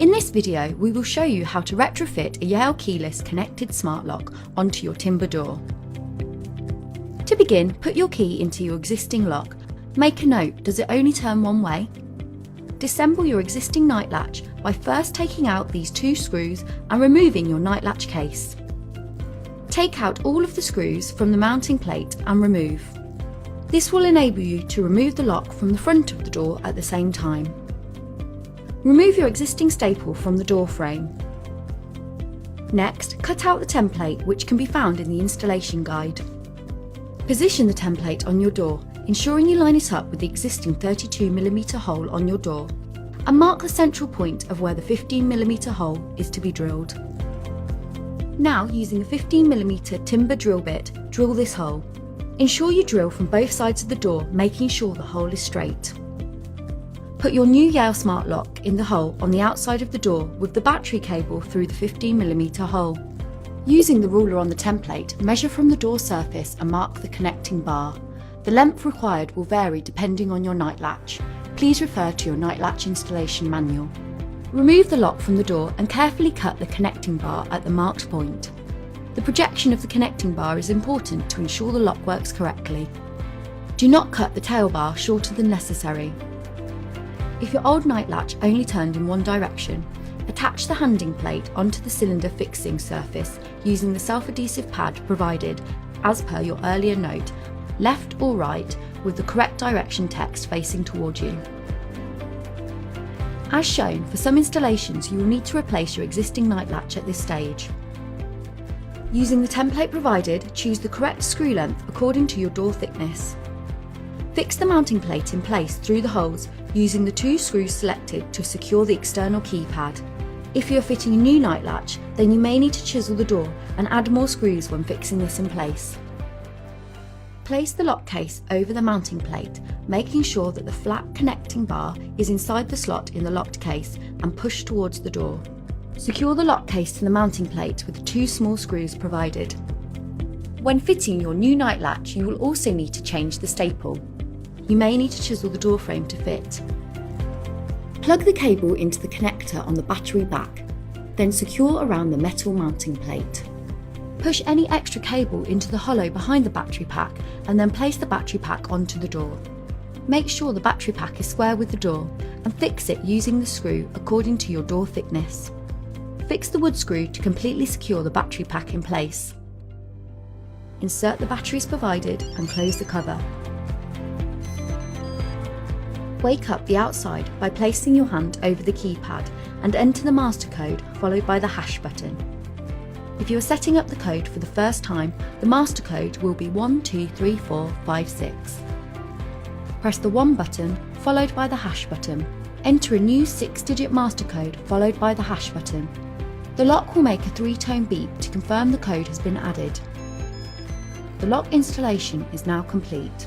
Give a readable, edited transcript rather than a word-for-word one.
In this video, we will show you how to retrofit a Yale Keyless Connected smart lock onto your timber door. To begin, put your key into your existing lock. Make a note, does it only turn one way? Disassemble your existing night latch by first taking out these two screws and removing your night latch case. Take out all of the screws from the mounting plate and remove. This will enable you to remove the lock from the front of the door at the same time. Remove your existing staple from the door frame. Next, cut out the template, which can be found in the installation guide. Position the template on your door, ensuring you line it up with the existing 32mm hole on your door, and mark the central point of where the 15mm hole is to be drilled. Now, using a 15mm timber drill bit, drill this hole. Ensure you drill from both sides of the door, making sure the hole is straight. Put your new Yale Smart Lock in the hole on the outside of the door with the battery cable through the 15mm hole. Using the ruler on the template, measure from the door surface and mark the connecting bar. The length required will vary depending on your night latch. Please refer to your night latch installation manual. Remove the lock from the door and carefully cut the connecting bar at the marked point. The projection of the connecting bar is important to ensure the lock works correctly. Do not cut the tail bar shorter than necessary. If your old night latch only turned in one direction, attach the handing plate onto the cylinder fixing surface using the self-adhesive pad provided, as per your earlier note, left or right, with the correct direction text facing toward you. As shown, for some installations you will need to replace your existing night latch at this stage. Using the template provided, choose the correct screw length according to your door thickness. Fix the mounting plate in place through the holes using the two screws selected to secure the external keypad. If you are fitting a new night latch, then you may need to chisel the door and add more screws when fixing this in place. Place the lock case over the mounting plate, making sure that the flat connecting bar is inside the slot in the locked case and push towards the door. Secure the lock case to the mounting plate with the two small screws provided. When fitting your new night latch, you will also need to change the staple. You may need to chisel the door frame to fit. Plug the cable into the connector on the battery back, then secure around the metal mounting plate. Push any extra cable into the hollow behind the battery pack and then place the battery pack onto the door. Make sure the battery pack is square with the door and fix it using the screw according to your door thickness. Fix the wood screw to completely secure the battery pack in place. Insert the batteries provided and close the cover. Wake up the outside by placing your hand over the keypad and enter the master code followed by the hash button. If you are setting up the code for the first time, the master code will be 123456. Press the 1 button followed by the hash button. Enter a new 6-digit master code followed by the hash button. The lock will make a 3-tone beep to confirm the code has been added. The lock installation is now complete.